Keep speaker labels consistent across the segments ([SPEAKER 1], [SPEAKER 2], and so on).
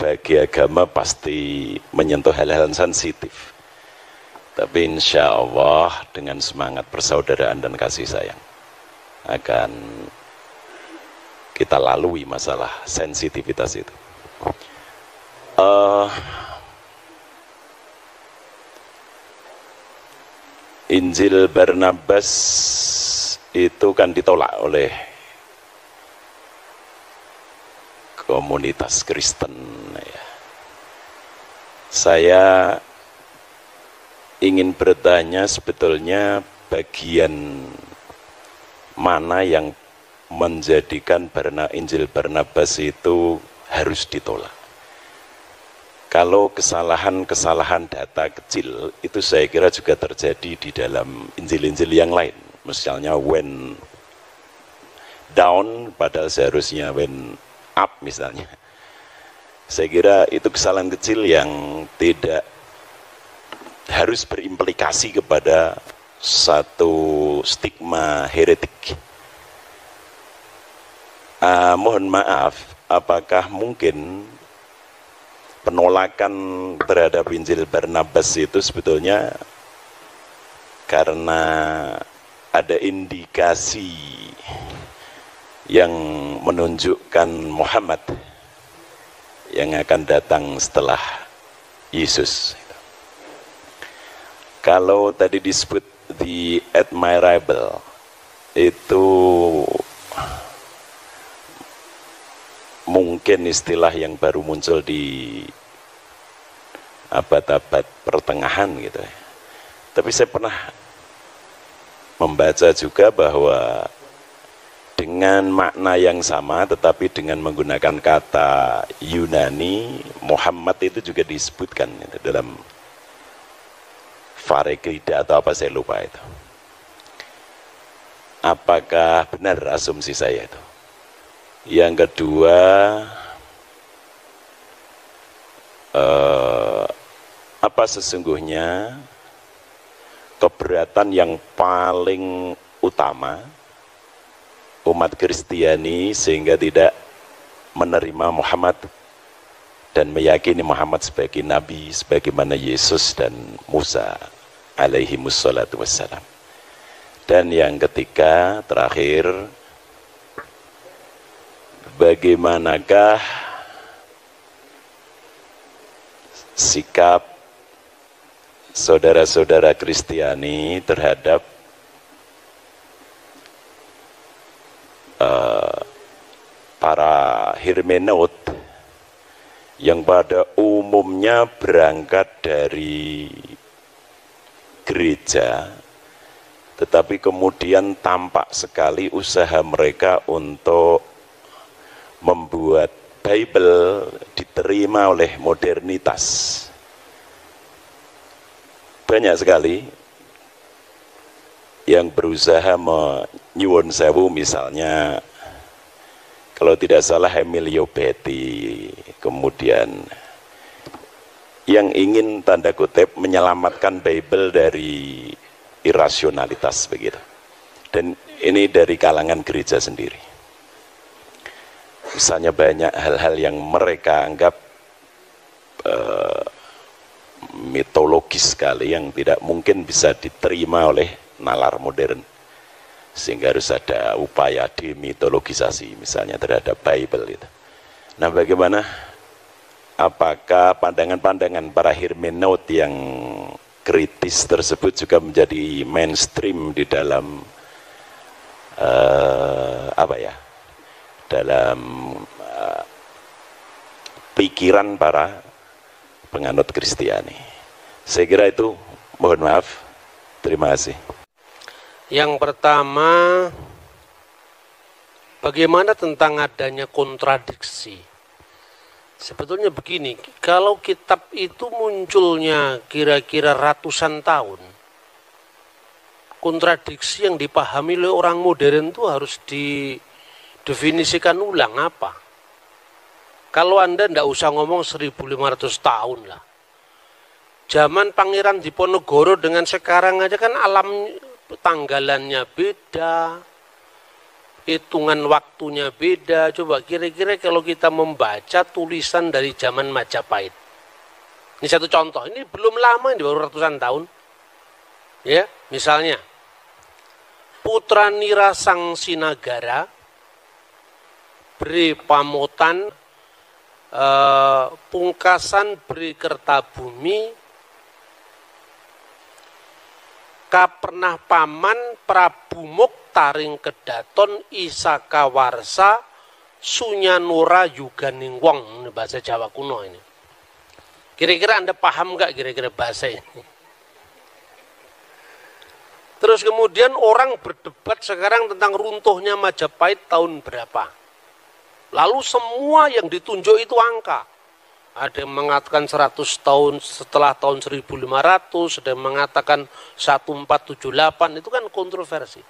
[SPEAKER 1] bagi agama pasti menyentuh hal-hal sensitif. Tapi insya Allah dengan semangat persaudaraan dan kasih sayang akan kita lalui masalah sensitivitas itu. Injil Barnabas itu kan ditolak oleh komunitas Kristen. Ya. Saya ingin bertanya sebetulnya bagian mana yang menjadikan Injil Barnabas itu harus ditolak. Kalau kesalahan-kesalahan data kecil itu saya kira juga terjadi di dalam Injil-Injil yang lain. Misalnya when down padahal seharusnya when up misalnya. Saya kira itu kesalahan kecil yang tidak harus berimplikasi kepada satu stigma heretik. Mohon maaf, apakah mungkin penolakan terhadap Injil Barnabas itu sebetulnya karena ada indikasi yang menunjukkan Muhammad yang akan datang setelah Yesus. Kalau tadi disebut the admirable, itu mungkin istilah yang baru muncul di abad-abad pertengahan gitu ya. Tapi saya pernah membaca juga bahwa dengan makna yang sama tetapi dengan menggunakan kata Yunani, Muhammad itu juga disebutkan gitu, dalam Farekrida atau apa saya lupa itu. Apakah benar asumsi saya itu? Yang kedua, apa sesungguhnya keberatan yang paling utama umat Kristiani sehingga tidak menerima Muhammad dan meyakini Muhammad sebagai Nabi sebagaimana Yesus dan Musa alaihi wassalatu wassalam. Dan yang ketiga, terakhir, bagaimanakah sikap saudara-saudara Kristiani terhadap para hermeneut yang pada umumnya berangkat dari gereja, tetapi kemudian tampak sekali usaha mereka untuk membuat Bible diterima oleh modernitas. Banyak sekali yang berusaha menyuwun sewu, misalnya kalau tidak salah Emilio Betti, kemudian yang ingin tanda kutip menyelamatkan Bible dari irasionalitas begitu. Dan ini dari kalangan gereja sendiri. Misalnya banyak hal-hal yang mereka anggap mitologis sekali yang tidak mungkin bisa diterima oleh nalar modern, sehingga harus ada upaya demitologisasi misalnya terhadap Bible itu. Nah, bagaimana, apakah pandangan-pandangan para hermeneut yang kritis tersebut juga menjadi mainstream di dalam dalam pikiran para penganut Kristiani? Saya kira itu, mohon maaf, terima kasih.
[SPEAKER 2] Yang pertama, bagaimana tentang adanya kontradiksi? Sebetulnya begini, kalau kitab itu munculnya kira-kira ratusan tahun, kontradiksi yang dipahami oleh orang modern itu harus didefinisikan ulang apa. Kalau Anda tidak usah ngomong 1500 tahun lah. Zaman Pangeran Diponegoro dengan sekarang aja kan alam tanggalannya beda, hitungan waktunya beda. Coba kira-kira kalau kita membaca tulisan dari zaman Majapahit. Ini satu contoh, ini belum lama, ini baru ratusan tahun. Ya, misalnya Putra Nira Sang Sinagara, Bre Pamotan, Pungkasan Bre Kertabumi, Kapernah Paman Prabu Muktaring Kedaton Isaka Warsa Sunyanura Yuganing Wong. Ini bahasa Jawa kuno ini. Kira-kira Anda paham nggak kira-kira bahasa ini? Terus kemudian orang berdebat sekarang tentang runtuhnya Majapahit tahun berapa. Lalu semua yang ditunjuk itu angka. Ada yang mengatakan 100 tahun setelah tahun 1500, ada yang mengatakan 1478, itu kan kontroversi.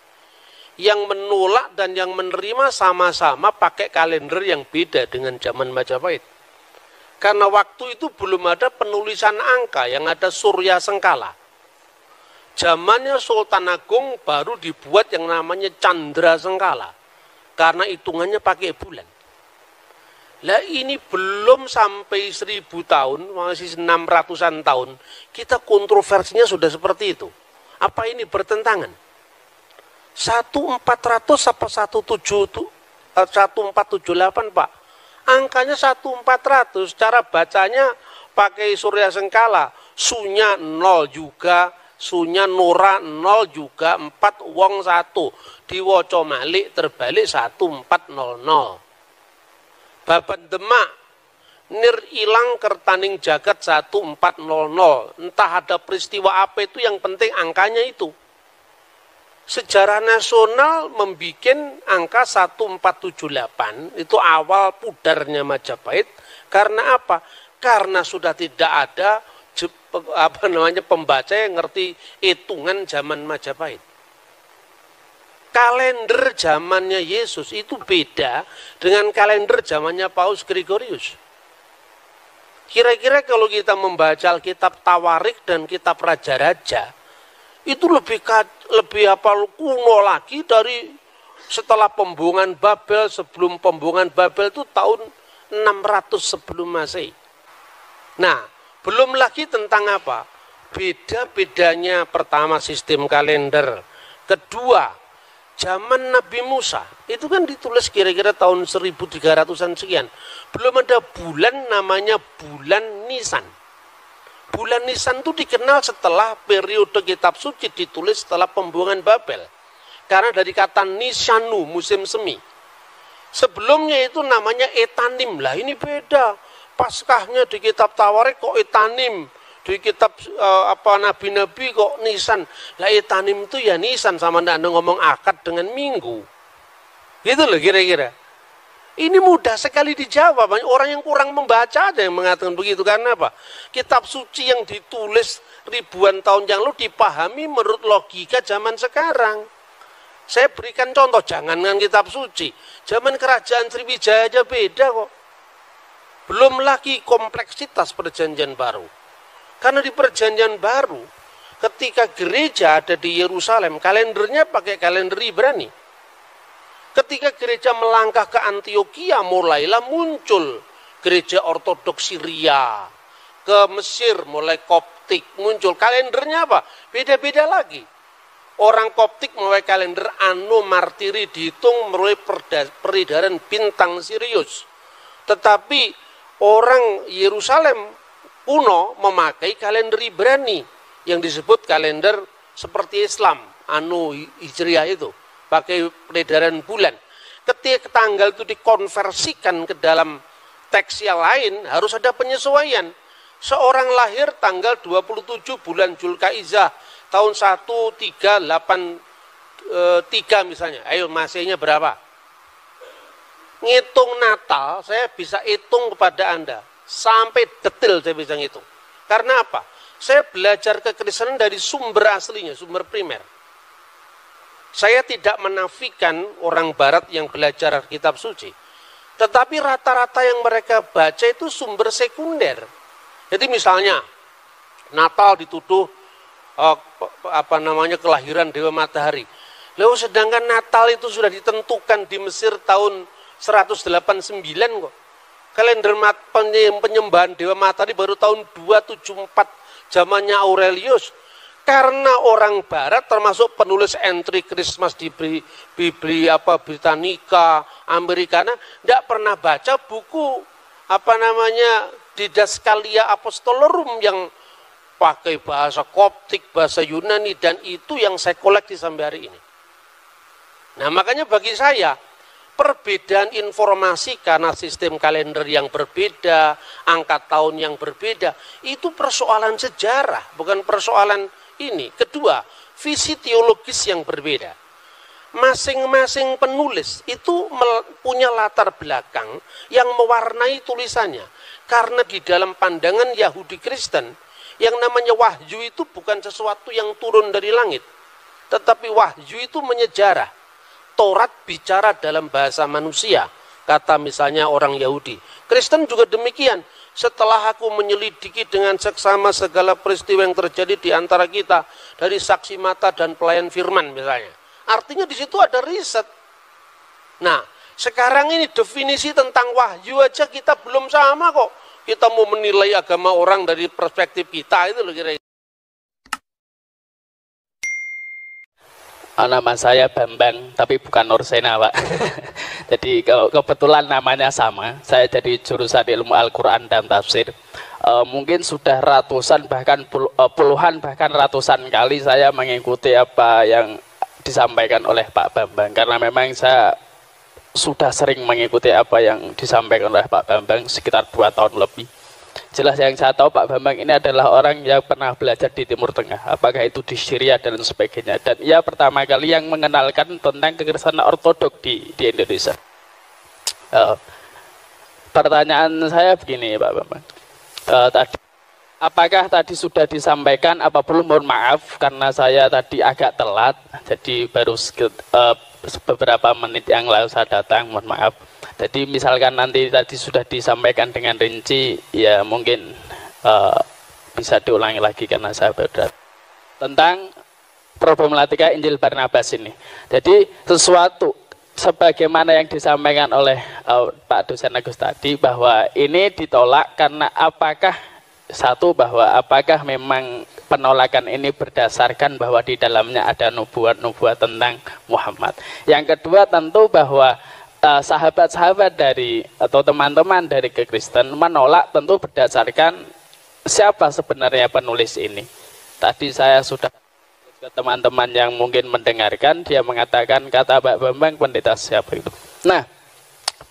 [SPEAKER 2] Yang menolak dan yang menerima sama-sama pakai kalender yang beda dengan zaman Majapahit. Karena waktu itu belum ada penulisan angka, yang ada Surya Sengkala. Zamannya Sultan Agung baru dibuat yang namanya Candra Sengkala. Karena hitungannya pakai bulan. Lah ini belum sampai 1000 tahun, masih 600-an tahun, kita kontroversinya sudah seperti itu. Apa ini bertentangan? 1400 apa 1478 Pak? Angkanya 1400, cara bacanya pakai Surya Sengkala, sunya 0 juga, sunya nora 0 juga, 4 wong 1, diwoco malik terbalik 1400. Baban Demak, nir ilang kertaning jagat 1400, entah ada peristiwa apa itu, yang penting angkanya itu. Sejarah nasional membuat angka 1478 itu awal pudarnya Majapahit. Karena apa? Karena sudah tidak ada pembaca yang ngerti hitungan zaman Majapahit. Kalender zamannya Yesus itu beda dengan kalender zamannya Paus Gregorius. Kira-kira kalau kita membaca Alkitab Tawarik dan Kitab Raja-Raja, itu lebih kuno lagi dari setelah pembuangan Babel. Sebelum pembuangan Babel itu tahun 600 sebelum Masehi. Nah, belum lagi tentang apa? Beda-bedanya pertama sistem kalender. Kedua, zaman Nabi Musa. Itu kan ditulis kira-kira tahun 1300-an sekian. Belum ada bulan namanya bulan Nisan. Bulan Nisan itu dikenal setelah periode kitab suci ditulis setelah pembuangan Babel. Karena dari kata Nisanu, musim semi. Sebelumnya itu namanya Etanim. Lah ini beda. Paskahnya di kitab Tawarik kok Etanim. Di kitab nabi-nabi kok Nisan. Lah Etanim itu ya Nisan, sama Anda ngomong akad dengan minggu. Gitu loh kira-kira. Ini mudah sekali dijawab. Banyak orang yang kurang membaca aja yang mengatakan begitu. Karena apa? Kitab suci yang ditulis ribuan tahun yang lalu dipahami menurut logika zaman sekarang. Saya berikan contoh, jangankan kitab suci. Zaman kerajaan Sriwijaya aja beda kok. Belum lagi kompleksitas perjanjian baru. Karena di perjanjian baru, ketika gereja ada di Yerusalem, kalendernya pakai kalender Ibrani. Ketika gereja melangkah ke Antioquia, mulailah muncul gereja ortodoks Syria. Ke Mesir mulai Koptik muncul. Kalendernya apa? Beda-beda lagi. Orang Koptik mulai kalender Anno Martiri dihitung melalui peredaran bintang Sirius. Tetapi orang Yerusalem kuno memakai kalender Ibrani yang disebut kalender seperti Islam, Anno Hijriah itu. Pakai peredaran bulan. Ketika tanggal itu dikonversikan ke dalam teks yang lain, harus ada penyesuaian. Seorang lahir tanggal 27 bulan Zulkaizah tahun 1383 misalnya. Ayo Masehnya berapa? Ngitung Natal, saya bisa hitung kepada Anda. Sampai detail saya bisa ngitung. Karena apa? Saya belajar kekristenan dari sumber aslinya, sumber primer. Saya tidak menafikan orang barat yang belajar kitab suci. Tetapi rata-rata yang mereka baca itu sumber sekunder. Jadi misalnya Natal dituduh kelahiran Dewa Matahari. Lalu sedangkan Natal itu sudah ditentukan di Mesir tahun 189 kok. Kalender penyembahan Dewa Matahari baru tahun 274 zamannya Aurelius. Karena orang Barat termasuk penulis entry Christmas di Britannica, Americana, tidak pernah baca buku Didascalia Apostolorum yang pakai bahasa Koptik, bahasa Yunani, dan itu yang saya koleksi sampai hari ini. Nah, makanya bagi saya perbedaan informasi karena sistem kalender yang berbeda, angka tahun yang berbeda, itu persoalan sejarah, bukan persoalan ini. Kedua, visi teologis yang berbeda. Masing-masing penulis itu punya latar belakang yang mewarnai tulisannya. Karena di dalam pandangan Yahudi Kristen, yang namanya wahyu itu bukan sesuatu yang turun dari langit. Tetapi wahyu itu menyejarah. Taurat bicara dalam bahasa manusia, kata misalnya orang Yahudi. Kristen juga demikian. Setelah aku menyelidiki dengan seksama segala peristiwa yang terjadi di antara kita, dari saksi mata dan pelayan firman misalnya. Artinya di situ ada riset. Nah, sekarang ini definisi tentang wahyu aja kita belum sama kok. Kita mau menilai agama orang dari perspektif kita, itu loh kira-kira.
[SPEAKER 3] Nama saya Bambang, tapi bukan Nursena, Pak. Jadi kebetulan namanya sama. Saya jadi jurusan ilmu Al-Quran dan tafsir. Mungkin sudah ratusan, bahkan puluhan, bahkan ratusan kali saya mengikuti apa yang disampaikan oleh Pak Bambang. Karena memang saya sudah sering mengikuti apa yang disampaikan oleh Pak Bambang sekitar 2 tahun lebih. Jelas yang saya tahu Pak Bambang ini adalah orang yang pernah belajar di Timur Tengah, apakah itu di Syria dan sebagainya. Dan ia pertama kali yang mengenalkan tentang kekristenan ortodok di Indonesia. Pertanyaan saya begini Pak Bambang, apakah tadi sudah disampaikan apa belum? Mohon maaf karena saya tadi agak telat, jadi baru beberapa menit yang lalu saya datang, mohon maaf. Jadi misalkan nanti tadi sudah disampaikan dengan rinci, ya mungkin bisa diulangi lagi karena saya baru tentang problematika Injil Barnabas ini. Jadi sesuatu sebagaimana yang disampaikan oleh Pak Dosen Agus tadi, bahwa ini ditolak karena apakah memang penolakan ini berdasarkan bahwa di dalamnya ada nubuat-nubuat tentang Muhammad. Yang kedua tentu bahwa sahabat-sahabat dari atau teman-teman dari kekristen menolak tentu berdasarkan siapa sebenarnya penulis ini. Tadi saya sudah ke teman-teman yang mungkin mendengarkan, dia mengatakan kata Pak Bambang pendeta siapa itu. Nah,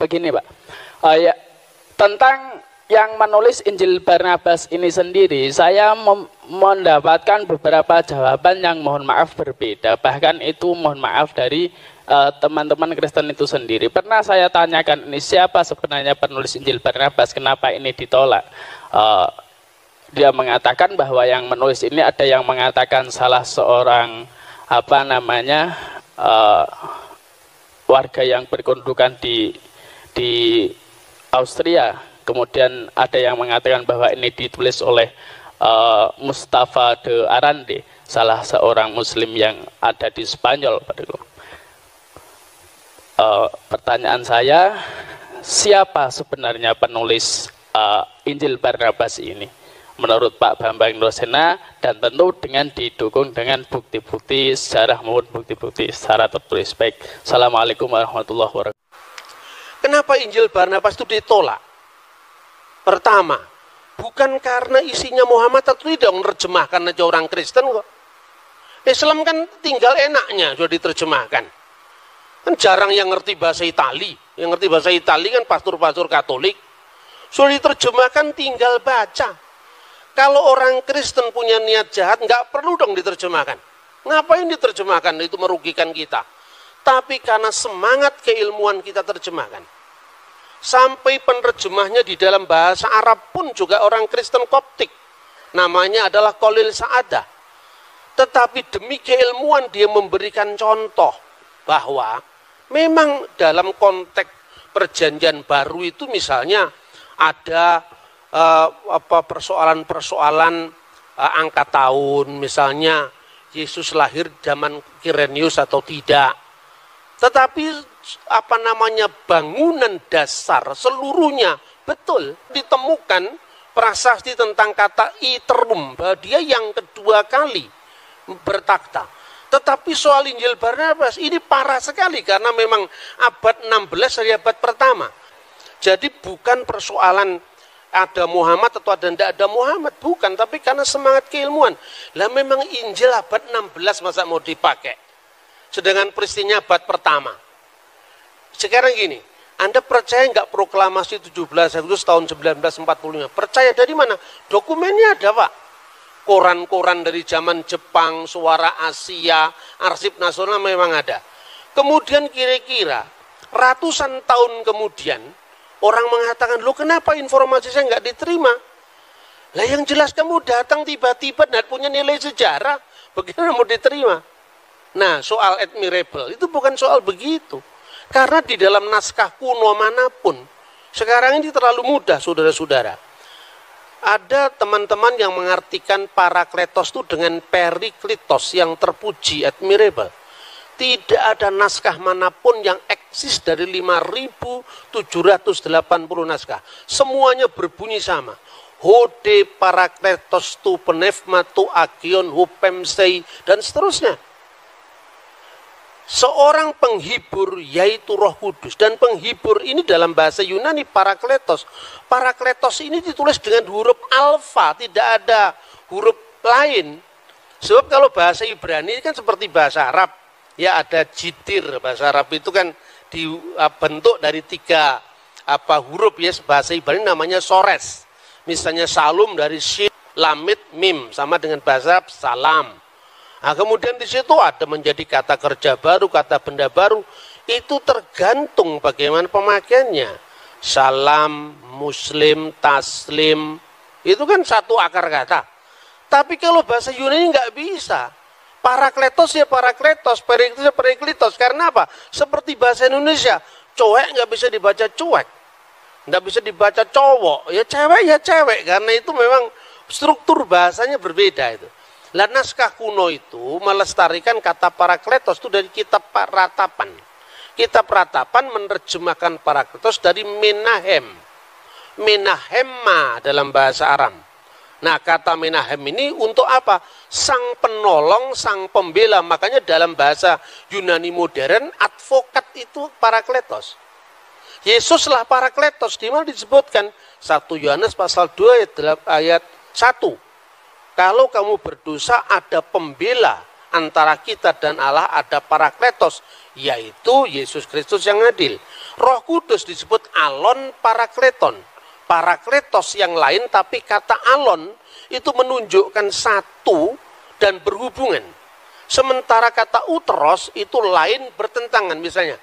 [SPEAKER 3] begini Pak, tentang yang menulis Injil Barnabas ini sendiri, saya mendapatkan beberapa jawaban yang mohon maaf berbeda. Bahkan itu mohon maaf dari teman-teman Kristen itu sendiri. Pernah saya tanyakan ini siapa sebenarnya penulis Injil Barnabas, kenapa ini ditolak? Dia mengatakan bahwa yang menulis ini ada yang mengatakan salah seorang warga yang berkedudukan di Austria. Kemudian ada yang mengatakan bahwa ini ditulis oleh Mustafa de Arande, salah seorang Muslim yang ada di Spanyol. Pertanyaan saya, siapa sebenarnya penulis Injil Barnabas ini? Menurut Pak Bambang Nursena, dan tentu dengan didukung dengan bukti-bukti sejarah maupun bukti-bukti secara tertulis. Baik, Assalamualaikum warahmatullahi wabarakatuh.
[SPEAKER 2] Kenapa Injil Barnabas itu ditolak? Pertama, bukan karena isinya Muhammad atau tidak menerjemahkan aja orang Kristen kok. Islam kan tinggal enaknya sudah diterjemahkan. Kan jarang yang ngerti bahasa Itali. Yang ngerti bahasa Itali kan pastor-pastor Katolik. Sudah diterjemahkan tinggal baca. Kalau orang Kristen punya niat jahat, nggak perlu dong diterjemahkan. Ngapain diterjemahkan? Itu merugikan kita. Tapi karena semangat keilmuan kita terjemahkan. Sampai penerjemahnya di dalam bahasa Arab pun juga orang Kristen Koptik. Namanya adalah Khalil Sa'adah. Tetapi demi keilmuan dia memberikan contoh bahwa memang dalam konteks perjanjian baru itu misalnya ada persoalan-persoalan angka tahun, misalnya Yesus lahir zaman Kirenius atau tidak. Tetapi bangunan dasar seluruhnya betul ditemukan prasasti tentang kata iterum, bahwa dia yang kedua kali bertakhta. Tetapi soal Injil Barnabas ini parah sekali karena memang abad 16 dari abad pertama. Jadi bukan persoalan ada Muhammad atau ada tidak ada Muhammad, bukan, tapi karena semangat keilmuan. Lah memang Injil abad 16 masa mau dipakai, sedangkan peristiwanya abad pertama. Sekarang gini, Anda percaya nggak proklamasi 17 Agustus tahun 1945? Percaya dari mana? Dokumennya ada, Pak. Koran-koran dari zaman Jepang, Suara Asia, Arsip Nasional memang ada. Kemudian kira-kira ratusan tahun kemudian, orang mengatakan, loh kenapa informasi saya nggak diterima? Lah yang jelas kamu datang tiba-tiba dan punya nilai sejarah, bagaimana mau diterima? Nah, soal admirable itu bukan soal begitu. Karena di dalam naskah kuno manapun, sekarang ini terlalu mudah, saudara-saudara. Ada teman-teman yang mengartikan Parakletos itu dengan Periklitos yang terpuji, admirable. Tidak ada naskah manapun yang eksis dari 5.780 naskah. Semuanya berbunyi sama. Hode Parakletos tu penefma tu agion hupemsei dan seterusnya. Seorang penghibur yaitu Roh Kudus, dan penghibur ini dalam bahasa Yunani Parakletos. Parakletos ini ditulis dengan huruf alfa, tidak ada huruf lain. Sebab kalau bahasa Ibrani kan seperti bahasa Arab, ya ada jitir. Bahasa Arab itu kan dibentuk dari 3 huruf, ya bahasa Ibrani namanya sores. Misalnya salum dari shin, lamit, mim, sama dengan bahasa Arab salam. Nah, kemudian di situ ada menjadi kata kerja baru, kata benda baru. Itu tergantung bagaimana pemakaiannya. Salam, muslim, taslim, itu kan satu akar kata. Tapi kalau bahasa Yunani nggak bisa. Parakletos ya parakletos, periklitos ya periklitos. Karena apa? Seperti bahasa Indonesia, cowek nggak bisa dibaca cuek, nggak bisa dibaca cowok, ya cewek, karena itu memang struktur bahasanya berbeda itu. Lah naskah kuno itu melestarikan kata Parakletos itu dari kitab Ratapan. Kitab Ratapan menerjemahkan Parakletos dari Menahem. Menahemma dalam bahasa Aram. Nah kata Menahem ini untuk apa? Sang penolong, sang pembela. Makanya dalam bahasa Yunani modern advokat itu Parakletos. Yesuslah Parakletos. Di mana disebutkan 1 Yohanes pasal 2 ayat 1. Kalau kamu berdosa ada pembela antara kita dan Allah, ada Parakletos, yaitu Yesus Kristus yang adil. Roh Kudus disebut alon parakleton. Parakletos yang lain, tapi kata alon itu menunjukkan satu dan berhubungan. Sementara kata uteros itu lain bertentangan. Misalnya,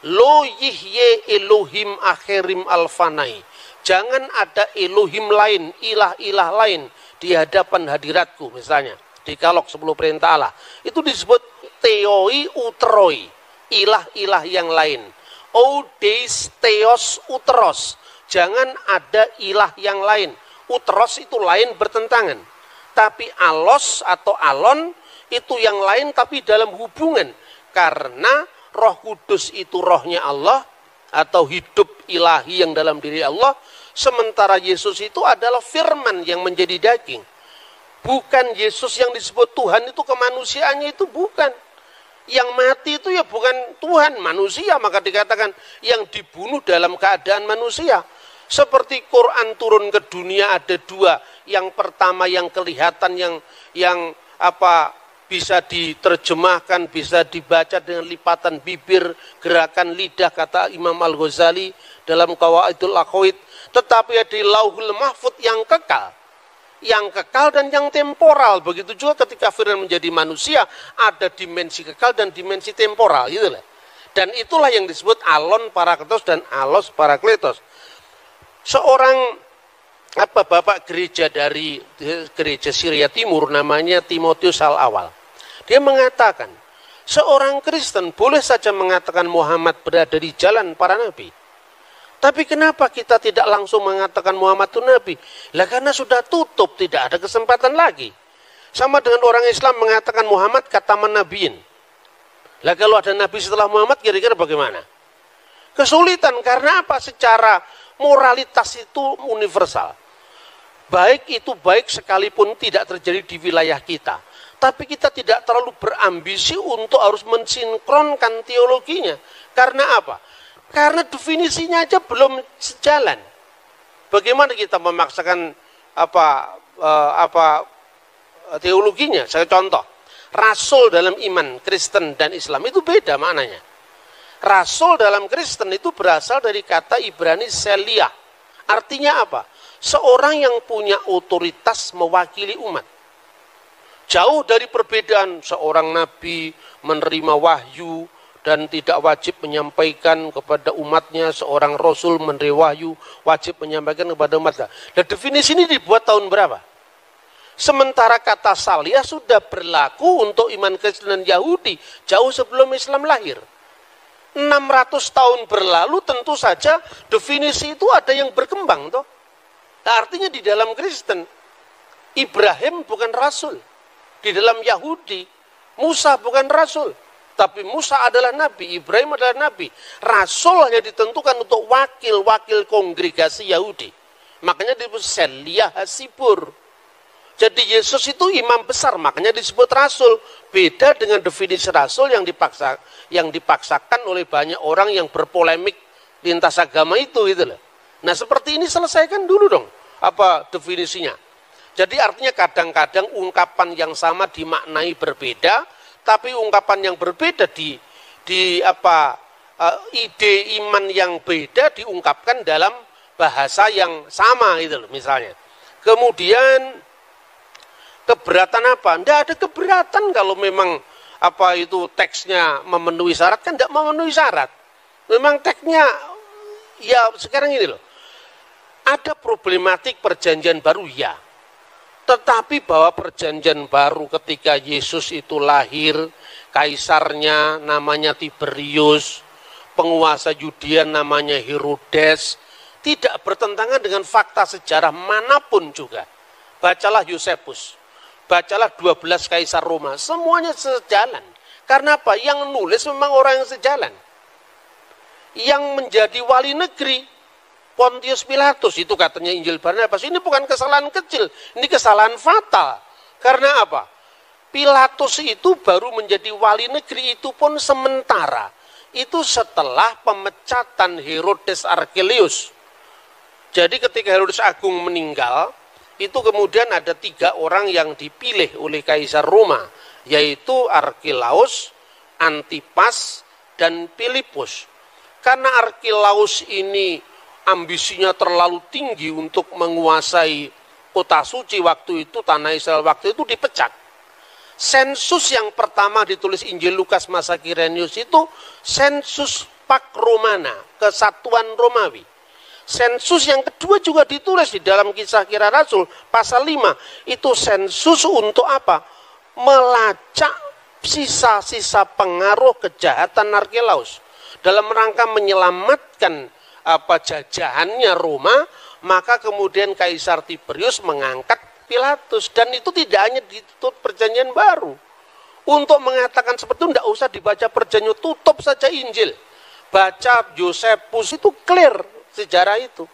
[SPEAKER 2] lo yihye Elohim akhirim alfanai. Jangan ada Elohim lain, ilah-ilah lain di hadapan hadiratku, misalnya Dekalog 10 perintah Allah itu disebut theoi uteroi, ilah-ilah yang lain. Odeis theos uteros, jangan ada ilah yang lain. Uteros itu lain bertentangan. Tapi alos atau alon itu yang lain tapi dalam hubungan, karena Roh Kudus itu rohnya Allah atau hidup ilahi yang dalam diri Allah. Sementara Yesus itu adalah firman yang menjadi daging. Bukan Yesus yang disebut Tuhan itu kemanusiaannya itu bukan. Yang mati itu ya bukan Tuhan, manusia. Maka dikatakan yang dibunuh dalam keadaan manusia. Seperti Quran turun ke dunia ada 2. Yang pertama yang kelihatan, yang bisa diterjemahkan, bisa dibaca dengan lipatan bibir, gerakan lidah, kata Imam Al-Ghazali dalam Qawaidul Aqwaid. Tetapi ada Lauhul Mahfud yang kekal dan yang temporal. Begitu juga ketika firman menjadi manusia, ada dimensi kekal dan dimensi temporal, gitu lah. Dan itulah yang disebut alon parakletos dan alos parakletos. Seorang bapak gereja dari gereja Syria Timur, namanya Timotius Al-Awal, dia mengatakan seorang Kristen boleh saja mengatakan Muhammad berada di jalan para nabi. Tapi kenapa kita tidak langsung mengatakan Muhammad itu nabi? Lah karena sudah tutup, tidak ada kesempatan lagi. Sama dengan orang Islam mengatakan Muhammad khataman nabiyin. Lah kalau ada nabi setelah Muhammad kira-kira bagaimana? Kesulitan karena apa? Secara moralitas itu universal. Baik itu baik sekalipun tidak terjadi di wilayah kita. Tapi kita tidak terlalu berambisi untuk harus mensinkronkan teologinya. Karena apa? Karena definisinya aja belum sejalan. Bagaimana kita memaksakan teologinya? Saya contoh, rasul dalam iman Kristen dan Islam itu beda maknanya. Rasul dalam Kristen itu berasal dari kata Ibrani Seliah. Artinya apa? Seorang yang punya otoritas mewakili umat. Jauh dari perbedaan seorang nabi menerima wahyu dan tidak wajib menyampaikan kepada umatnya, seorang rasul menerima wahyu wajib menyampaikan kepada umatnya. Dan definisi ini dibuat tahun berapa? Sementara kata saliyah sudah berlaku untuk iman Kristen dan Yahudi jauh sebelum Islam lahir. 600 tahun berlalu tentu saja definisi itu ada yang berkembang toh. Nah, artinya di dalam Kristen Ibrahim bukan rasul. Di dalam Yahudi Musa bukan rasul. Tapi Musa adalah nabi, Ibrahim adalah nabi. Rasul hanya ditentukan untuk wakil-wakil kongregasi Yahudi. Makanya disebut Seliah Hasibur. Jadi Yesus itu imam besar, makanya disebut rasul. Beda dengan definisi rasul yang dipaksakan oleh banyak orang yang berpolemik lintas agama itu gitu loh. Nah, seperti ini selesaikan dulu dong apa definisinya. Jadi artinya kadang-kadang ungkapan yang sama dimaknai berbeda, tapi ungkapan yang berbeda ide iman yang beda diungkapkan dalam bahasa yang sama gitu loh misalnya. Kemudian keberatan apa? Tidak ada keberatan kalau memang teksnya memenuhi syarat, kan tidak memenuhi syarat. Memang teksnya ya sekarang ini loh. Ada problematik perjanjian baru ya. Tetapi bahwa perjanjian baru ketika Yesus itu lahir, kaisarnya namanya Tiberius, penguasa Yudea namanya Herodes, tidak bertentangan dengan fakta sejarah manapun juga. Bacalah Yosefus, bacalah 12 kaisar Roma, semuanya sejalan. Karena apa? Yang nulis memang orang yang sejalan. Yang menjadi wali negeri Pontius Pilatus, itu katanya Injil Barnabas, ini bukan kesalahan kecil, ini kesalahan fatal. Karena apa? Pilatus itu baru menjadi wali negeri itu pun sementara. Itu setelah pemecatan Herodes Archelaus. Jadi ketika Herodes Agung meninggal, itu kemudian ada 3 orang yang dipilih oleh Kaisar Roma, yaitu Archelaus, Antipas, dan Filipus. Karena Archelaus ini ambisinya terlalu tinggi untuk menguasai kota suci waktu itu, tanah Israel waktu itu, dipecat. Sensus yang pertama ditulis Injil Lukas masa Kirenius itu sensus Pax Romana, kesatuan Romawi. Sensus yang kedua juga ditulis di dalam Kisah Kira Rasul pasal 5, itu sensus untuk apa? Melacak sisa-sisa pengaruh kejahatan Archelaus dalam rangka menyelamatkan jajahannya Roma. Maka kemudian Kaisar Tiberius mengangkat Pilatus, dan itu tidak hanya ditutup perjanjian baru. Untuk mengatakan seperti itu tidak usah dibaca perjanjian, tutup saja Injil, baca Yosefus, itu clear sejarah itu.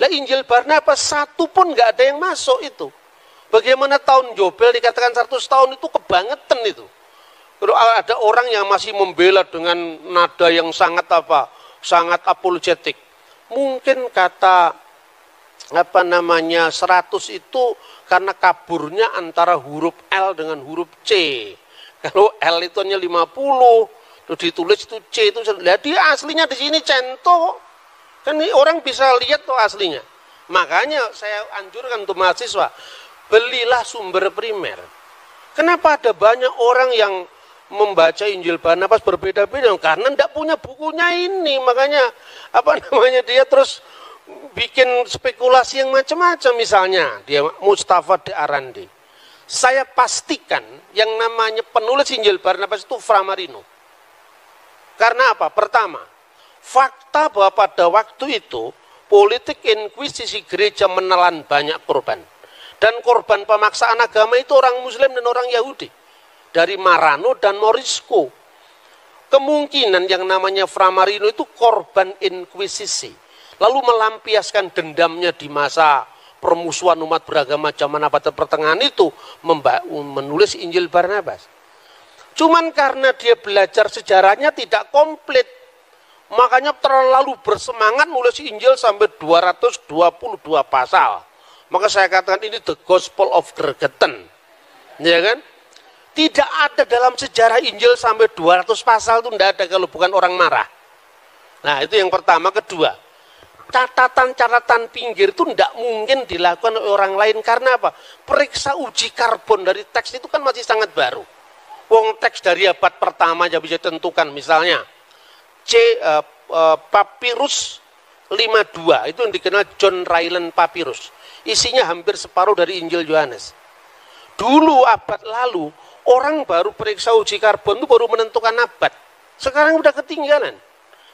[SPEAKER 2] Lah Injil Barnabas satu pun nggak ada yang masuk itu. Bagaimana tahun Yobel dikatakan 100 tahun, itu kebangetan itu. Kalau ada orang yang masih membela dengan nada yang sangat apologetik. Mungkin kata 100 itu karena kaburnya antara huruf L dengan huruf C. Kalau L itu hanya 50, terus ditulis itu C itu, jadi aslinya di sini cento. Kan orang bisa lihat tuh aslinya. Makanya saya anjurkan untuk mahasiswa, belilah sumber primer. Kenapa ada banyak orang yang membaca Injil Barnabas berbeda-beda? Karena tidak punya bukunya ini. Makanya dia terus bikin spekulasi yang macam-macam. Misalnya dia Mustafa de Arandi. Saya pastikan yang namanya penulis Injil Barnabas itu Fra Marino. Karena apa? Pertama, fakta bahwa pada waktu itu politik inkuisisi gereja menelan banyak korban. Dan korban pemaksaan agama itu orang Muslim dan orang Yahudi. Dari Marano dan Morisco. Kemungkinan yang namanya Fra Marino itu korban inkuisisi. Lalu melampiaskan dendamnya di masa permusuhan umat beragama zaman abad pertengahan itu menulis Injil Barnabas. Cuman karena dia belajar sejarahnya tidak komplit, makanya terlalu bersemangat nulis Injil sampai 222 pasal. Maka saya katakan ini the Gospel of Gregetan. Ya kan? Tidak ada dalam sejarah Injil sampai 200 pasal itu tidak ada kalau bukan orang marah. Nah, itu yang pertama. Kedua, catatan-catatan pinggir itu tidak mungkin dilakukan oleh orang lain. Karena apa? Periksa uji karbon dari teks itu kan masih sangat baru. Wong teks dari abad pertama aja bisa ditentukan. Misalnya Papyrus 52 itu yang dikenal John Ryland Papyrus. Isinya hampir separuh dari Injil Yohanes. Dulu abad lalu orang baru periksa uji karbon itu baru menentukan abad. Sekarang udah ketinggalan.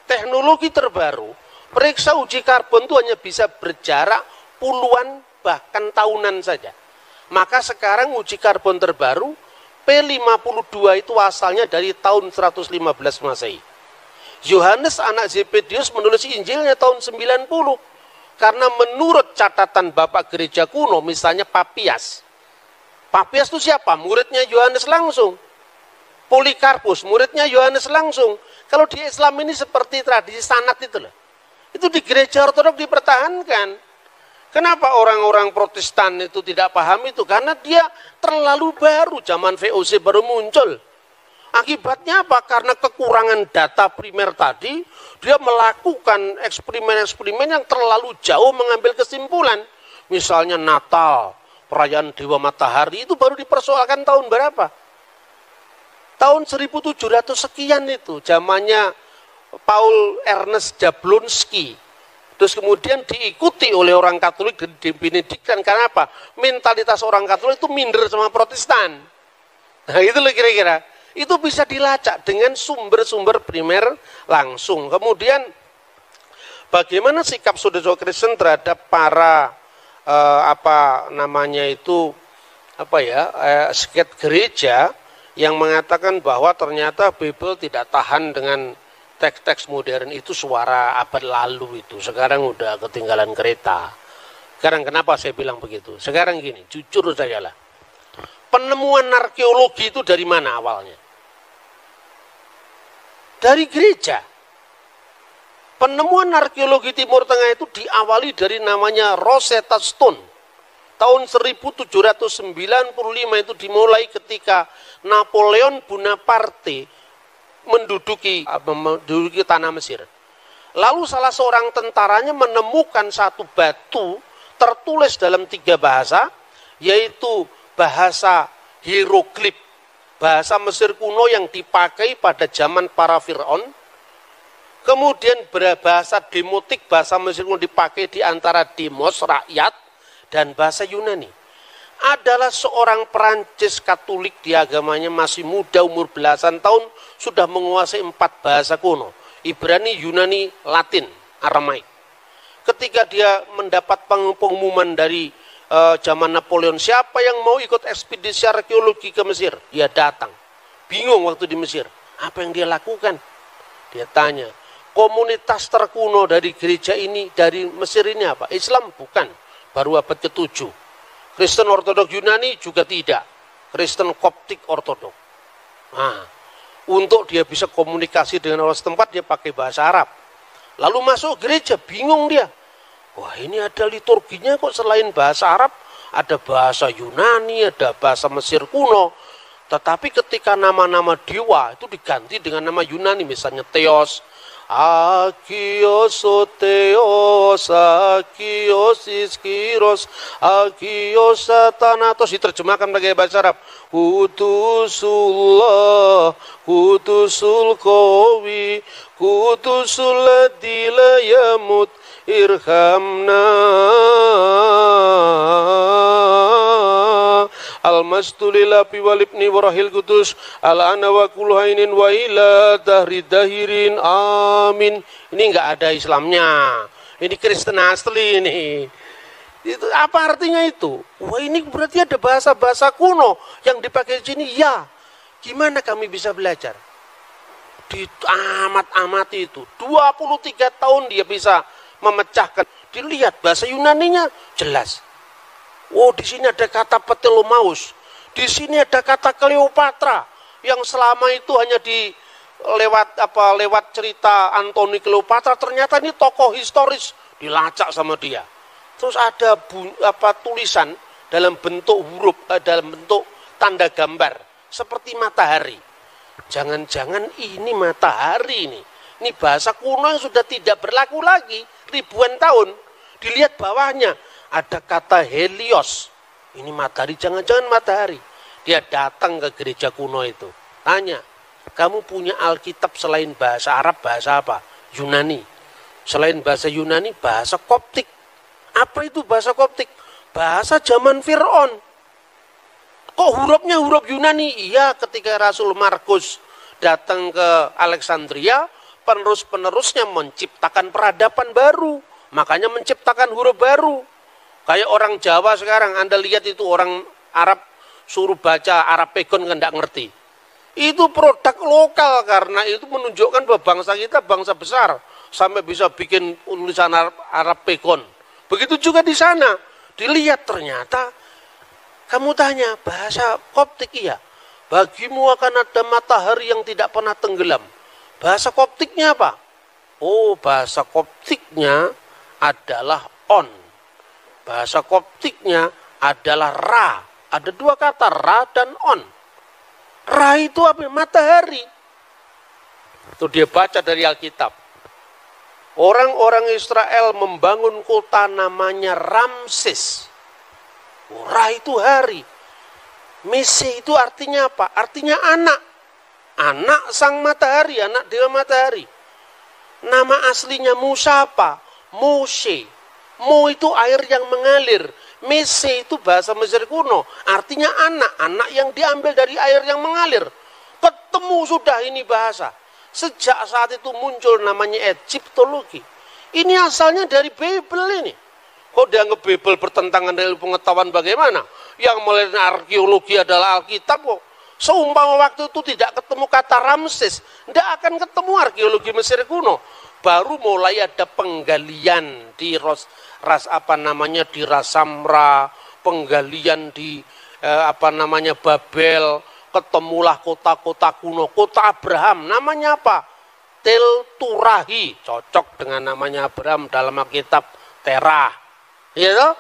[SPEAKER 2] Teknologi terbaru periksa uji karbon itu hanya bisa berjarak puluhan bahkan tahunan saja. Maka sekarang uji karbon terbaru P52 itu asalnya dari tahun 115 Masehi. Yohanes anak Zebedius menulis Injilnya tahun 90. Karena menurut catatan Bapak Gereja kuno, misalnya Papias. Papias itu siapa? Muridnya Yohanes langsung. Polikarpus, muridnya Yohanes langsung. Kalau di Islam ini seperti tradisi sanad itu loh. Itu di gereja ortodok dipertahankan. Kenapa orang-orang Protestan itu tidak paham itu? Karena dia terlalu baru, zaman VOC baru muncul. Akibatnya apa? Karena kekurangan data primer tadi, dia melakukan eksperimen-eksperimen yang terlalu jauh mengambil kesimpulan. Misalnya Natal, perayaan Dewa Matahari itu baru dipersoalkan tahun berapa? Tahun 1700 sekian itu, zamannya Paul Ernest Jablonski. Terus kemudian diikuti oleh orang Katolik di Benediktan. Karena apa? Mentalitas orang Katolik itu minder sama Protestan. Nah itu loh kira-kira. Itu bisa dilacak dengan sumber-sumber primer langsung. Kemudian bagaimana sikap saudara Kristen terhadap para seket gereja yang mengatakan bahwa ternyata Bible tidak tahan dengan teks-teks modern itu suara abad lalu itu. Sekarang udah ketinggalan kereta. Sekarang kenapa saya bilang begitu? Sekarang gini, jujur saja lah. Penemuan arkeologi itu dari mana awalnya? Dari gereja. Penemuan arkeologi Timur Tengah itu diawali dari namanya Rosetta Stone. Tahun 1795 itu dimulai ketika Napoleon Bonaparte menduduki tanah Mesir. Lalu salah seorang tentaranya menemukan satu batu tertulis dalam 3 bahasa, yaitu bahasa hieroglif, bahasa Mesir kuno yang dipakai pada zaman para Fir'aun. Kemudian bahasa demotik, bahasa Mesir kuno dipakai di antara demos, rakyat, dan bahasa Yunani. Adalah seorang Perancis Katolik, di agamanya masih muda, umur belasan tahun, sudah menguasai 4 bahasa kuno. Ibrani, Yunani, Latin, Aramaik. Ketika dia mendapat pengumuman dari zaman Napoleon, siapa yang mau ikut ekspedisi arkeologi ke Mesir? Dia datang. Bingung waktu di Mesir. Apa yang dia lakukan? Dia tanya, komunitas terkuno dari gereja ini, dari Mesir ini apa? Islam? Bukan. Baru abad ke-7. Kristen Ortodok Yunani juga tidak. Kristen Koptik Ortodok. Nah, untuk dia bisa komunikasi dengan orang setempat, dia pakai bahasa Arab. Lalu masuk gereja, bingung dia. Wah, ini ada liturginya kok selain bahasa Arab, ada bahasa Yunani, ada bahasa Mesir kuno. Tetapi ketika nama-nama dewa itu diganti dengan nama Yunani, misalnya Theos, Agios, Theos, Agios, Iskiros, Agios, Thanatos, diterjemahkan pakai bahasa Arab. Kudusullah, Kudusul Qawi, Kudusul Ladzi la yamut, irhamna. Al-Mastulil api walibni warahil kudus al-ana wa kulhainin wa ila dahri dahirin amin. Ini enggak ada Islamnya. Ini Kristen asli ini. Itu apa artinya itu? Wah, ini berarti ada bahasa-bahasa kuno yang dipakai di sini. Ya, gimana kami bisa belajar? Di amat-amati itu 23 tahun dia bisa memecahkan. Dilihat bahasa Yunaninya jelas. Oh, di sini ada kata Ptolemeus. Di sini ada kata Cleopatra yang selama itu hanya lewat cerita Antoni Cleopatra, ternyata ini tokoh historis, dilacak sama dia. Terus ada tulisan dalam bentuk huruf, dalam bentuk tanda gambar seperti matahari. Jangan-jangan ini matahari ini. Ini bahasa kuno yang sudah tidak berlaku lagi ribuan tahun. Dilihat bawahnya ada kata Helios. Ini matahari, jangan-jangan matahari. Dia datang ke gereja kuno itu. Tanya, kamu punya Alkitab selain bahasa Arab, bahasa apa? Yunani. Selain bahasa Yunani, bahasa Koptik. Apa itu bahasa Koptik? Bahasa zaman Fir'aun. Kok hurufnya huruf Yunani? Iya, ketika Rasul Markus datang ke Alexandria, penerus-penerusnya menciptakan peradaban baru. Makanya menciptakan huruf baru. Kayak orang Jawa sekarang, Anda lihat itu orang Arab suruh baca Arab Pegon kan tidak ngerti. Itu produk lokal karena itu menunjukkan bahwa bangsa kita bangsa besar. Sampai bisa bikin tulisan Arab Pegon. Begitu juga di sana. Dilihat ternyata, kamu tanya, bahasa Koptik iya. Bagimu akan ada matahari yang tidak pernah tenggelam. Bahasa Koptiknya apa? Oh, bahasa Koptiknya adalah on. Bahasa Koptiknya adalah ra. Ada dua kata, ra dan on. Ra itu apa? Matahari. Itu dia baca dari Alkitab. Orang-orang Israel membangun kota namanya Ramses. Ra itu hari. Mese itu artinya apa? Artinya anak. Anak sang matahari, anak dewa matahari. Nama aslinya Musa apa? Moshe. Mo itu air yang mengalir. Mese itu bahasa Mesir kuno. Artinya anak. Anak yang diambil dari air yang mengalir. Ketemu sudah ini bahasa. Sejak saat itu muncul namanya Egyptologi. Ini asalnya dari Bible ini. Kok dianggap Bible bertentangan dengan pengetahuan bagaimana? Yang melihat arkeologi adalah Alkitab kok. Seumpama waktu itu tidak ketemu kata Ramses, tidak akan ketemu arkeologi Mesir kuno. Baru mulai ada penggalian di di Rasamra, penggalian di Babel. Ketemulah kota-kota kuno, kota Abraham, namanya apa? Tel Turahi, cocok dengan namanya Abraham dalam Alkitab Terah. Ya toh?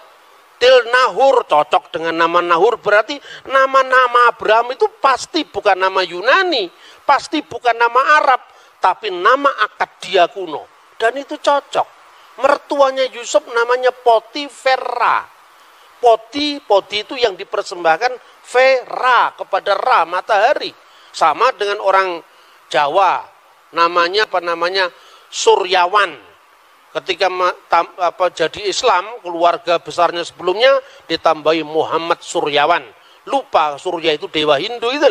[SPEAKER 2] Tel Nahur, cocok dengan nama Nahur, berarti nama-nama Abraham itu pasti bukan nama Yunani, pasti bukan nama Arab, tapi nama Akadia kuno. Dan itu cocok. Mertuanya Yusuf namanya Potifera. Poti itu yang dipersembahkan Vera kepada Ra, matahari. Sama dengan orang Jawa, namanya Suryawan. Ketika jadi Islam, keluarga besarnya sebelumnya ditambahi Muhammad Suryawan. Lupa Surya itu dewa Hindu itu.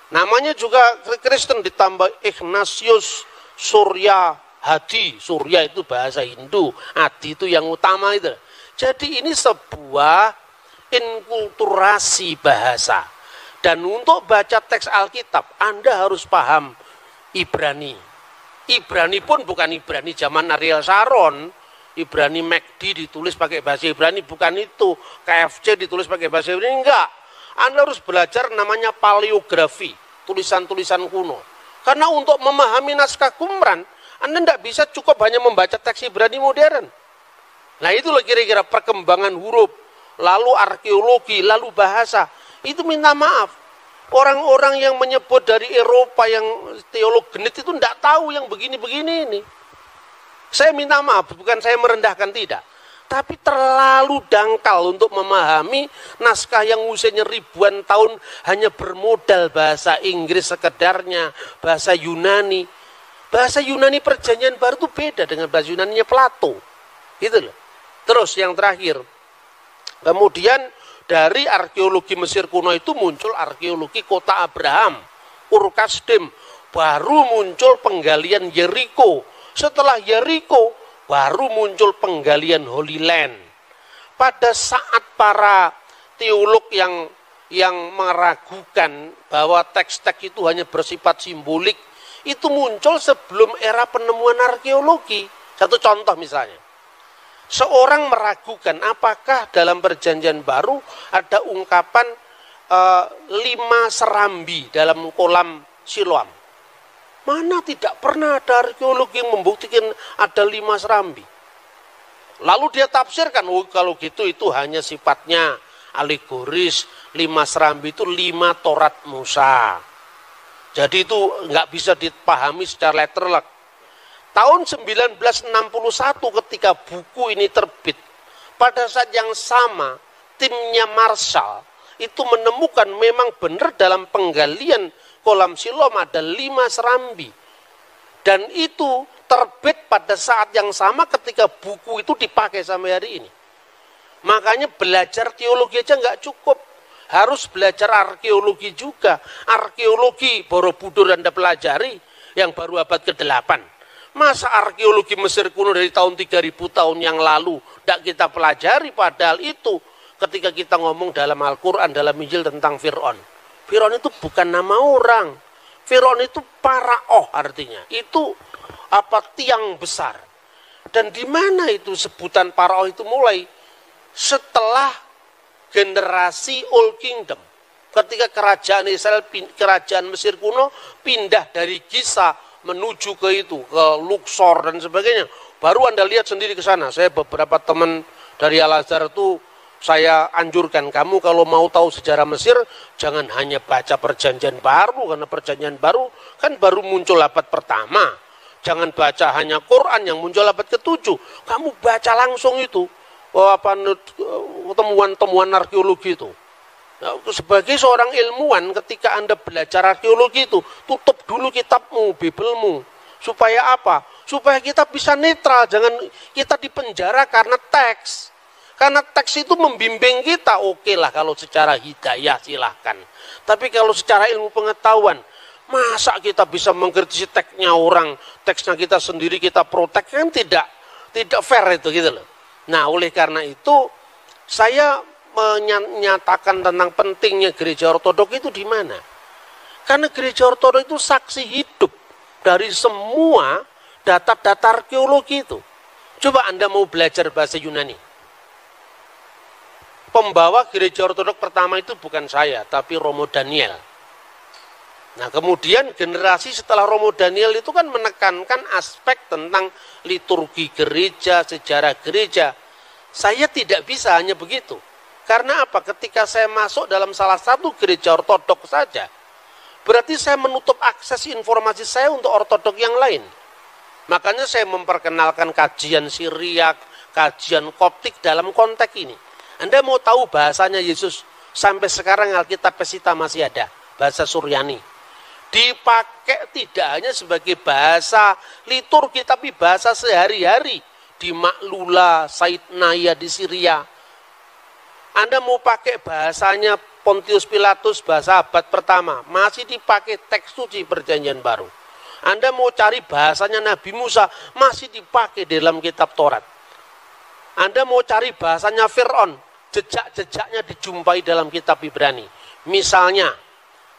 [SPEAKER 2] Namanya juga Kristen ditambah Ignatius Surya Hadi. Surya itu bahasa Hindu, Hadi itu yang utama itu. Jadi ini sebuah inkulturasi bahasa. Dan untuk baca teks Alkitab, Anda harus paham Ibrani. Ibrani pun bukan Ibrani zaman Ariel Sharon. Ibrani MacD ditulis pakai bahasa Ibrani, bukan itu. KFC ditulis pakai bahasa Ibrani, enggak. Anda harus belajar namanya paleografi, tulisan-tulisan kuno. Karena untuk memahami naskah Qumran, Anda tidak bisa cukup hanya membaca teks Ibrani modern. Nah itulah kira-kira perkembangan huruf, lalu arkeologi, lalu bahasa. Itu minta maaf. Orang-orang yang menyebut dari Eropa yang teolog genit itu tidak tahu yang begini-begini ini. Saya minta maaf, bukan saya merendahkan, tidak. Tapi terlalu dangkal untuk memahami naskah yang usianya ribuan tahun hanya bermodal bahasa Inggris sekedarnya, bahasa Yunani. Bahasa Yunani perjanjian baru itu beda dengan bahasa Yunaninya Plato. Gitu loh. Terus yang terakhir, kemudian dari arkeologi Mesir kuno itu muncul arkeologi kota Abraham, Ur Kasdim, baru muncul penggalian Yeriko. Setelah Yeriko, baru muncul penggalian Holy Land. pada saat para teolog yang meragukan bahwa teks-teks itu hanya bersifat simbolik, itu muncul sebelum era penemuan arkeologi. Satu contoh misalnya, seorang meragukan apakah dalam Perjanjian Baru ada ungkapan 5 serambi dalam kolam Siloam. Mana tidak pernah ada arkeologi yang membuktikan ada 5 serambi. Lalu dia tafsirkan, oh kalau gitu itu hanya sifatnya alegoris, 5 serambi itu 5 Taurat Musa. Jadi itu nggak bisa dipahami secara literal. Tahun 1961 ketika buku ini terbit, pada saat yang sama timnya Marshall itu menemukan memang benar dalam penggalian kolam Siloam ada 5 serambi. Dan itu terbit pada saat yang sama ketika buku itu dipakai sampai hari ini. Makanya belajar teologi aja nggak cukup. Harus belajar arkeologi juga. Arkeologi Borobudur Anda pelajari yang baru abad ke-8. Masa arkeologi Mesir kuno dari tahun 3000 tahun yang lalu tidak kita pelajari, padahal itu ketika kita ngomong dalam Al-Quran, dalam Injil tentang Fir'aun. Fir'aun itu bukan nama orang. Fir'aun itu paraoh artinya. Itu tiang besar. Dan di mana itu sebutan paraoh itu mulai? Setelah generasi Old Kingdom. Ketika kerajaan Israel, kerajaan Mesir kuno pindah dari Giza menuju ke Luxor dan sebagainya. Baru Anda lihat sendiri ke sana. Saya beberapa teman dari Al-Azhar itu saya anjurkan, kamu kalau mau tahu sejarah Mesir jangan hanya baca Perjanjian Baru, karena Perjanjian Baru kan baru muncul abad pertama. Jangan baca hanya Quran yang muncul abad ke-7. Kamu baca langsung itu temuan-temuan arkeologi itu. Nah, sebagai seorang ilmuwan, ketika Anda belajar arkeologi itu, tutup dulu kitabmu, Bibelmu. Supaya apa? Supaya kita bisa netral, jangan kita dipenjara karena teks. Karena teks itu membimbing kita, oke lah kalau secara hidayah silahkan. Tapi kalau secara ilmu pengetahuan, masa kita bisa mengkritisi teksnya orang, teksnya kita sendiri kita protek, kan tidak fair itu gitu loh. Nah oleh karena itu, saya menyatakan tentang pentingnya gereja ortodok itu di mana? Karena gereja ortodok itu saksi hidup dari semua data-data arkeologi itu. Coba Anda mau belajar bahasa Yunani. Pembawa gereja ortodok pertama itu bukan saya, tapi Romo Daniel. Nah kemudian generasi setelah Romo Daniel itu kan menekankan aspek tentang liturgi gereja, sejarah gereja. Saya tidak bisa hanya begitu. Karena apa? Ketika saya masuk dalam salah satu gereja ortodok saja, berarti saya menutup akses informasi saya untuk ortodok yang lain. Makanya saya memperkenalkan kajian Syriak, kajian Koptik dalam konteks ini. Anda mau tahu bahasanya Yesus, sampai sekarang Alkitab Pesita masih ada, bahasa Suryani. Dipakai tidak hanya sebagai bahasa liturgi, tapi bahasa sehari-hari. Di Maklula, Saidnaya di Syria. Anda mau pakai bahasanya Pontius Pilatus, bahasa abad pertama, masih dipakai teks suci Perjanjian Baru. Anda mau cari bahasanya Nabi Musa, masih dipakai dalam kitab Taurat. Anda mau cari bahasanya Fir'aun, jejak-jejaknya dijumpai dalam kitab Ibrani. Misalnya,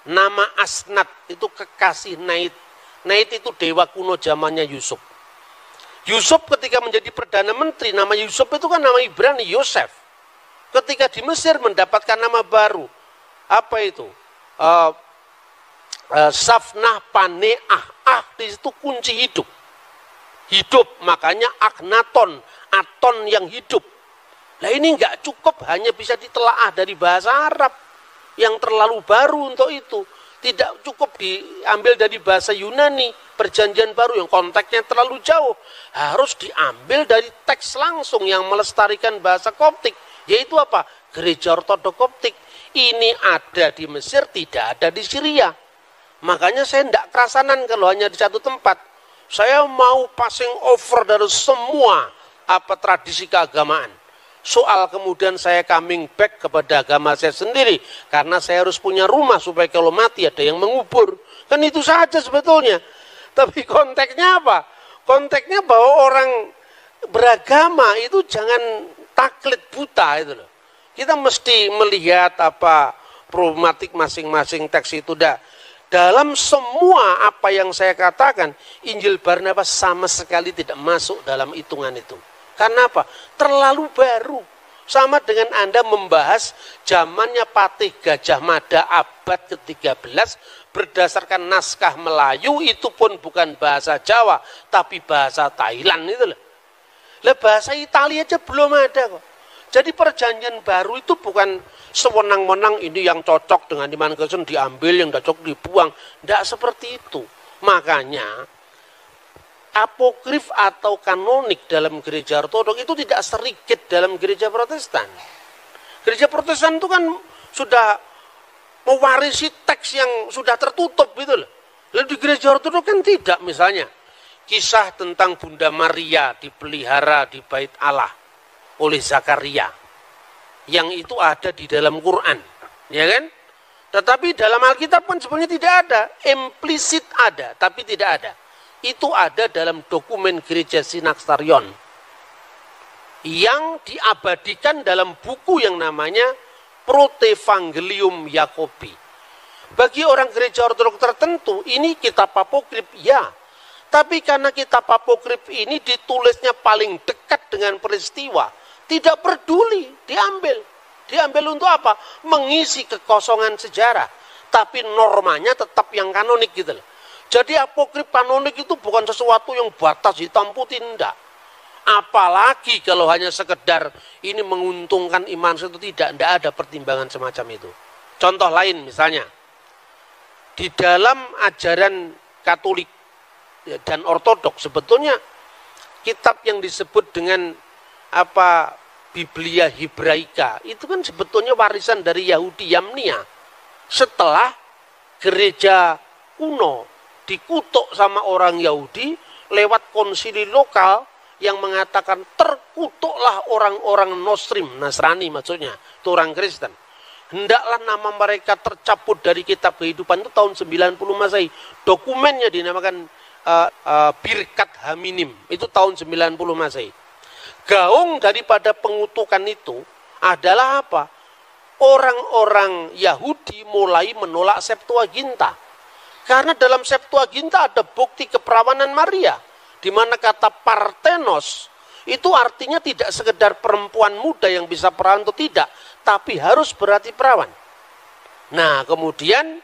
[SPEAKER 2] nama Asnat itu kekasih Nait. Nait itu dewa kuno zamannya Yusuf. Yusuf ketika menjadi Perdana Menteri, nama Yusuf itu kan nama Ibrani, Yosef. Ketika di Mesir mendapatkan nama baru. Apa itu? Safnah Paneah. Di situ kunci hidup. Hidup, makanya Akhenaton, Aton yang hidup. Nah ini nggak cukup hanya bisa ditelaah dari bahasa Arab yang terlalu baru untuk itu. Tidak cukup diambil dari bahasa Yunani, Perjanjian Baru yang konteksnya terlalu jauh. Harus diambil dari teks langsung yang melestarikan bahasa Koptik. Yaitu apa? Gereja Ortodok Koptik. Ini ada di Mesir, tidak ada di Syria. Makanya saya tidak kerasanan kalau hanya di satu tempat. Saya mau passing over dari semua tradisi keagamaan. Soal kemudian saya coming back kepada agama saya sendiri. Karena saya harus punya rumah supaya kalau mati ada yang mengubur. Kan itu saja sebetulnya. Tapi konteksnya apa? Konteksnya bahwa orang beragama itu jangan taklid buta itu loh. Kita mesti melihat apa problematik masing-masing teks itu. Dalam semua apa yang saya katakan, Injil Barnabas sama sekali tidak masuk dalam hitungan itu. Karena apa? Terlalu baru. Sama dengan Anda membahas zamannya Patih Gajah Mada abad ke-13 berdasarkan naskah Melayu, itu pun bukan bahasa Jawa, tapi bahasa Thailand itu loh. Lah bahasa Italia aja belum ada kok. Jadi perjanjian baru itu bukan sewenang-wenang ini yang cocok dengan iman Kristen diambil, yang tidak cocok dibuang. Tidak seperti itu. Makanya apokrif atau kanonik dalam gereja ortodok itu tidak serigid dalam gereja Protestan. Gereja Protestan itu kan sudah mewarisi teks yang sudah tertutup gitu loh. Lalu di gereja ortodok kan tidak, misalnya kisah tentang Bunda Maria dipelihara di bait Allah oleh Zakaria, yang itu ada di dalam Quran, ya kan? Tetapi dalam Alkitab kan sebenarnya tidak ada, implisit ada, tapi tidak ada. Itu ada dalam dokumen gereja Synaxarion yang diabadikan dalam buku yang namanya Protevangelium Yakobi. Bagi orang gereja ortodoks tertentu, ini kitab apokrif, ya. Tapi karena kitab apokrif ini ditulisnya paling dekat dengan peristiwa, tidak peduli, diambil. Diambil untuk apa? Mengisi kekosongan sejarah. Tapi normanya tetap yang kanonik gitu loh. Jadi apokrif kanonik itu bukan sesuatu yang batas hitam putih, enggak. Apalagi kalau hanya sekedar ini menguntungkan iman itu, tidak ada pertimbangan semacam itu. Contoh lain misalnya, di dalam ajaran Katolik dan Ortodoks sebetulnya kitab yang disebut dengan apa Biblia Hebraika itu kan sebetulnya warisan dari Yahudi Yamnia. Setelah gereja kuno dikutuk sama orang Yahudi lewat konsili lokal yang mengatakan terkutuklah orang-orang Nasrani maksudnya, itu orang Kristen. Hendaklah nama mereka tercabut dari kitab kehidupan, itu tahun 90 Masehi. Dokumennya dinamakan Birkat Haminim, itu tahun 90 Masehi. Gaung daripada pengutukan itu adalah apa? Orang-orang Yahudi mulai menolak Septuaginta. Karena dalam Septuaginta ada bukti keperawanan Maria, di mana kata Parthenos itu artinya tidak sekedar perempuan muda yang bisa perawan atau tidak, tapi harus berarti perawan. Nah, kemudian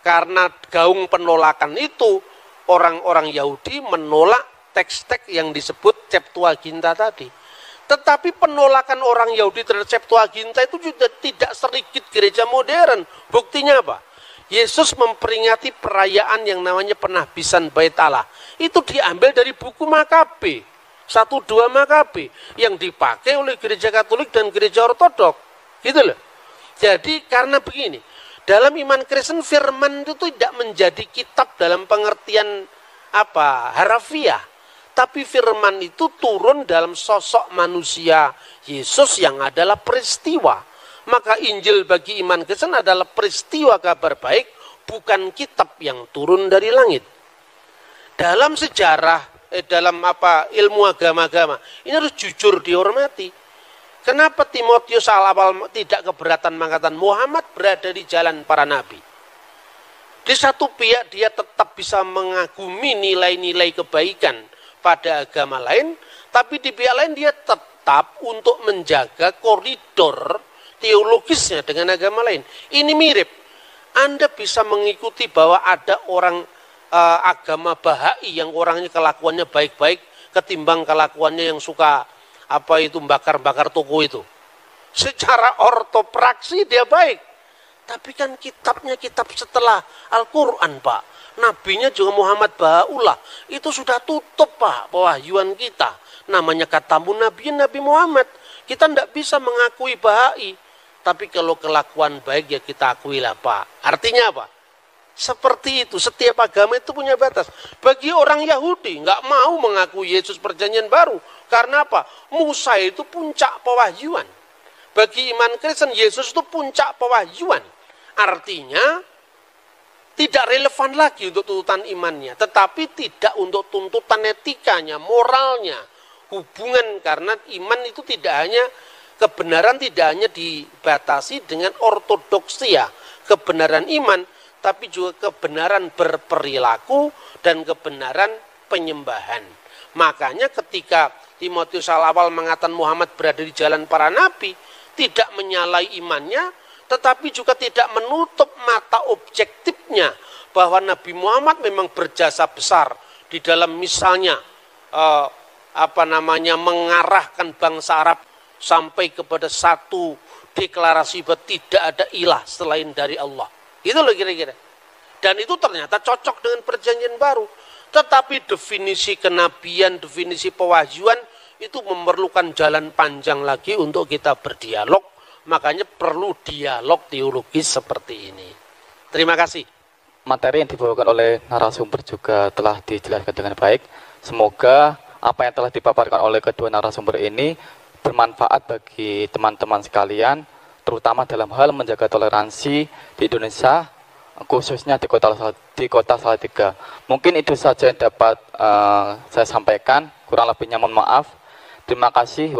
[SPEAKER 2] karena gaung penolakan itu, orang-orang Yahudi menolak teks-teks yang disebut Septuaginta tadi. Tetapi penolakan orang Yahudi terhadap Septuaginta itu juga tidak sedikit gereja modern. Buktinya apa? Yesus memperingati perayaan yang namanya penahbisan bait Allah. Itu diambil dari buku Makabe, 1-2 Makabe, yang dipakai oleh gereja Katolik dan gereja Ortodok. Gitu loh. Jadi karena begini, dalam iman Kristen firman itu tidak menjadi kitab dalam pengertian apa harafiah. Tapi firman itu turun dalam sosok manusia Yesus yang adalah peristiwa. Maka Injil bagi iman Kristen adalah peristiwa kabar baik, bukan kitab yang turun dari langit. Dalam sejarah, dalam apa ilmu agama-agama, ini harus jujur dihormati. Kenapa Timotius awal tidak keberatan mengatakan Muhammad berada di jalan para nabi? Di satu pihak dia tetap bisa mengagumi nilai-nilai kebaikan pada agama lain, tapi di pihak lain dia tetap untuk menjaga koridor teologisnya dengan agama lain. Ini mirip. Anda bisa mengikuti bahwa ada orang agama Bahai yang orangnya kelakuannya baik-baik ketimbang kelakuannya yang suka apa itu bakar-bakar toko itu. Secara ortopraksi dia baik. Tapi kan kitabnya kitab setelah Al-Quran, Pak. Nabinya juga Muhammad Baha'ullah. Itu sudah tutup, Pak, pewahyuan kita. Namanya katamu Nabi Muhammad. Kita tidak bisa mengakui Bahai. Tapi kalau kelakuan baik ya kita akui lah, Pak. Artinya apa? Seperti itu, setiap agama itu punya batas. Bagi orang Yahudi nggak mau mengakui Yesus perjanjian baru. Karena apa? Musa itu puncak pewahyuan. Bagi iman Kristen, Yesus itu puncak pewahyuan. Artinya tidak relevan lagi untuk tuntutan imannya, tetapi tidak untuk tuntutan etikanya, moralnya, hubungan, karena iman itu tidak hanya, kebenaran tidak hanya dibatasi dengan ortodoksi ya, kebenaran iman, tapi juga kebenaran berperilaku dan kebenaran penyembahan. Makanya ketika Timotius awal mengatakan Muhammad berada di jalan para nabi, tidak menyalahi imannya, tetapi juga tidak menutup mata objektifnya bahwa Nabi Muhammad memang berjasa besar di dalam misalnya mengarahkan bangsa Arab sampai kepada satu deklarasi bahwa tidak ada ilah selain dari Allah. Itu loh kira-kira. Dan itu ternyata cocok dengan perjanjian baru. Tetapi definisi kenabian, definisi pewahyuan itu memerlukan jalan panjang lagi untuk kita berdialog. Makanya perlu dialog teologis seperti ini. Terima kasih.
[SPEAKER 4] Materi yang dibawakan oleh narasumber juga telah dijelaskan dengan baik. Semoga apa yang telah dipaparkan oleh kedua narasumber ini bermanfaat bagi teman-teman sekalian, terutama dalam hal menjaga toleransi di Indonesia, khususnya di kota Salatiga. Mungkin itu saja yang dapat saya sampaikan. Kurang lebihnya mohon maaf. Terima kasih.